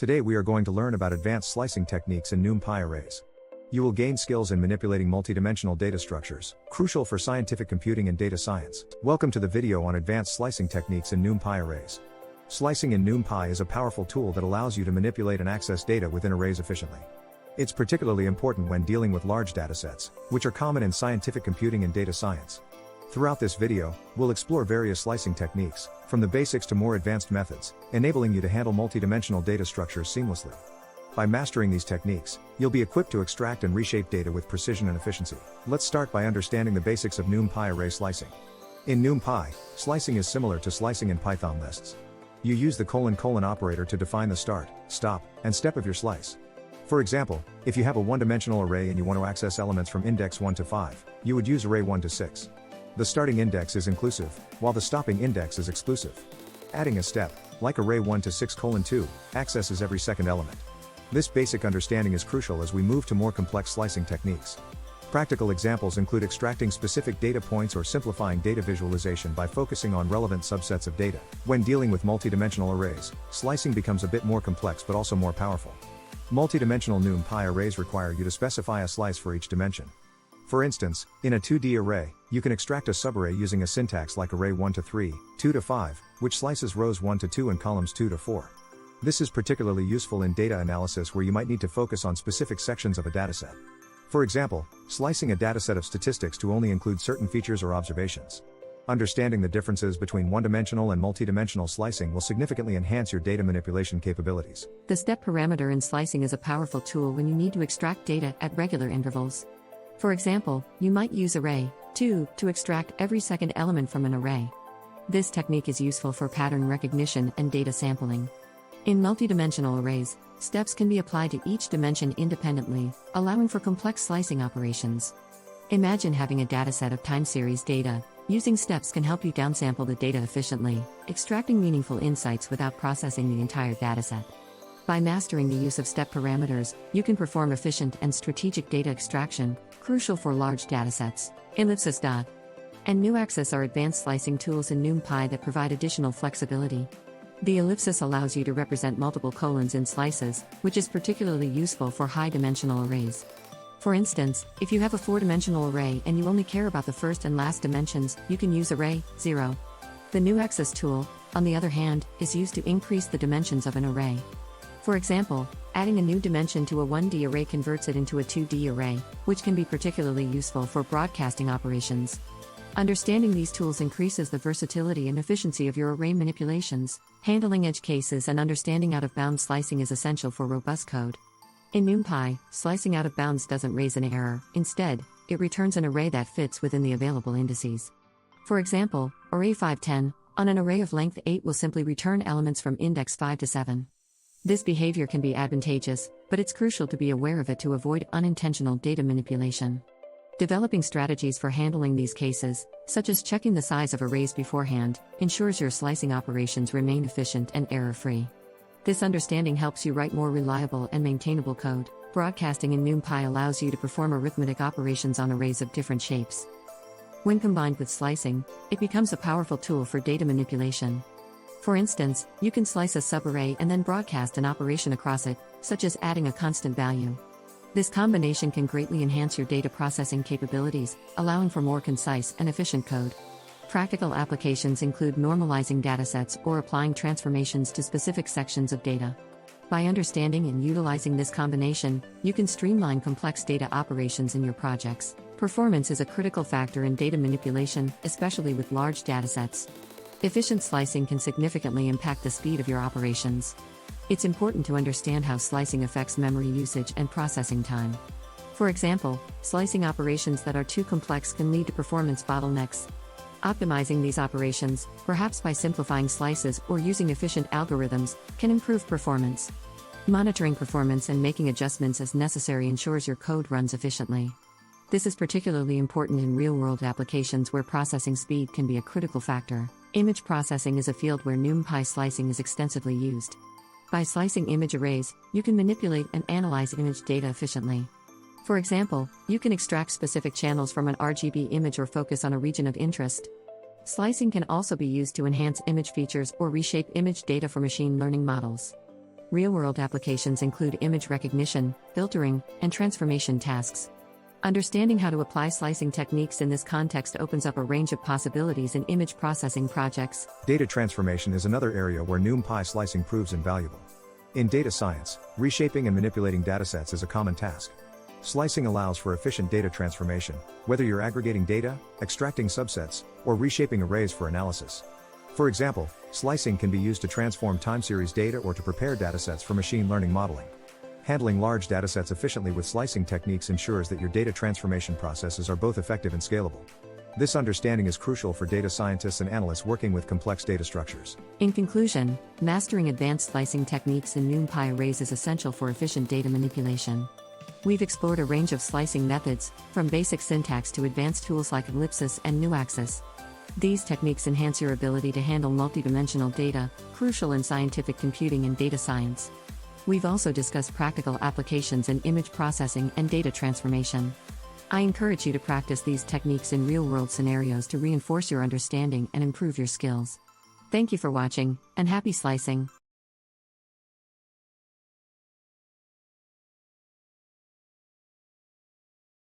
Today we are going to learn about advanced slicing techniques in NumPy arrays. You will gain skills in manipulating multidimensional data structures, crucial for scientific computing and data science. Welcome to the video on advanced slicing techniques in NumPy arrays. Slicing in NumPy is a powerful tool that allows you to manipulate and access data within arrays efficiently. It's particularly important when dealing with large datasets, which are common in scientific computing and data science. Throughout this video, we'll explore various slicing techniques, from the basics to more advanced methods, enabling you to handle multidimensional data structures seamlessly. By mastering these techniques, you'll be equipped to extract and reshape data with precision and efficiency. Let's start by understanding the basics of NumPy array slicing. In NumPy, slicing is similar to slicing in Python lists. You use the : operator to define the start, stop, and step of your slice. For example, if you have a one-dimensional array and you want to access elements from index 1 to 5, you would use array 1 to 6. The starting index is inclusive, while the stopping index is exclusive. Adding a step, like array 1 to 6:2, accesses every second element. This basic understanding is crucial as we move to more complex slicing techniques. Practical examples include extracting specific data points or simplifying data visualization by focusing on relevant subsets of data. When dealing with multidimensional arrays, slicing becomes a bit more complex but also more powerful. Multidimensional NumPy arrays require you to specify a slice for each dimension. For instance, in a 2D array, you can extract a subarray using a syntax like array 1 to 3, 2 to 5, which slices rows 1 to 2 and columns 2 to 4. This is particularly useful in data analysis where you might need to focus on specific sections of a dataset. For example, slicing a dataset of statistics to only include certain features or observations. Understanding the differences between one-dimensional and multidimensional slicing will significantly enhance your data manipulation capabilities. The step parameter in slicing is a powerful tool when you need to extract data at regular intervals. For example, you might use array 2 to extract every second element from an array. This technique is useful for pattern recognition and data sampling. In multidimensional arrays, steps can be applied to each dimension independently, allowing for complex slicing operations. Imagine having a dataset of time series data. Using steps can help you downsample the data efficiently, extracting meaningful insights without processing the entire dataset. By mastering the use of step parameters, you can perform efficient and strategic data extraction, crucial for large datasets. Ellipsis and newaxis are advanced slicing tools in NumPy that provide additional flexibility. The ellipsis allows you to represent multiple colons in slices, which is particularly useful for high-dimensional arrays. For instance, if you have a 4-dimensional array and you only care about the first and last dimensions, you can use array 0. The newaxis tool, on the other hand, is used to increase the dimensions of an array. For example, adding a new dimension to a 1D array converts it into a 2D array, which can be particularly useful for broadcasting operations. Understanding these tools increases the versatility and efficiency of your array manipulations. Handling edge cases and understanding out-of-bounds slicing is essential for robust code. In NumPy, slicing out of bounds doesn't raise an error. Instead, it returns an array that fits within the available indices. For example, array 510, on an array of length 8 will simply return elements from index 5 to 7. This behavior can be advantageous, but it's crucial to be aware of it to avoid unintentional data manipulation. Developing strategies for handling these cases, such as checking the size of arrays beforehand, ensures your slicing operations remain efficient and error-free. This understanding helps you write more reliable and maintainable code. Broadcasting in NumPy allows you to perform arithmetic operations on arrays of different shapes. When combined with slicing, it becomes a powerful tool for data manipulation. For instance, you can slice a subarray and then broadcast an operation across it, such as adding a constant value. This combination can greatly enhance your data processing capabilities, allowing for more concise and efficient code. Practical applications include normalizing datasets or applying transformations to specific sections of data. By understanding and utilizing this combination, you can streamline complex data operations in your projects. Performance is a critical factor in data manipulation, especially with large datasets. Efficient slicing can significantly impact the speed of your operations. It's important to understand how slicing affects memory usage and processing time. For example, slicing operations that are too complex can lead to performance bottlenecks. Optimizing these operations, perhaps by simplifying slices or using efficient algorithms, can improve performance. Monitoring performance and making adjustments as necessary ensures your code runs efficiently. This is particularly important in real-world applications where processing speed can be a critical factor. Image processing is a field where NumPy slicing is extensively used. By slicing image arrays, you can manipulate and analyze image data efficiently. For example, you can extract specific channels from an RGB image or focus on a region of interest. Slicing can also be used to enhance image features or reshape image data for machine learning models. Real-world applications include image recognition, filtering, and transformation tasks. Understanding how to apply slicing techniques in this context opens up a range of possibilities in image processing projects. Data transformation is another area where NumPy slicing proves invaluable. In data science, reshaping and manipulating datasets is a common task. Slicing allows for efficient data transformation, whether you're aggregating data, extracting subsets, or reshaping arrays for analysis. For example, slicing can be used to transform time series data or to prepare datasets for machine learning modeling. Handling large datasets efficiently with slicing techniques ensures that your data transformation processes are both effective and scalable. This understanding is crucial for data scientists and analysts working with complex data structures. In conclusion, mastering advanced slicing techniques in NumPy Arrays is essential for efficient data manipulation. We've explored a range of slicing methods, from basic syntax to advanced tools like Ellipsis and newaxis. These techniques enhance your ability to handle multidimensional data, crucial in scientific computing and data science. We've also discussed practical applications in image processing and data transformation. I encourage you to practice these techniques in real-world scenarios to reinforce your understanding and improve your skills. Thank you for watching, and happy slicing!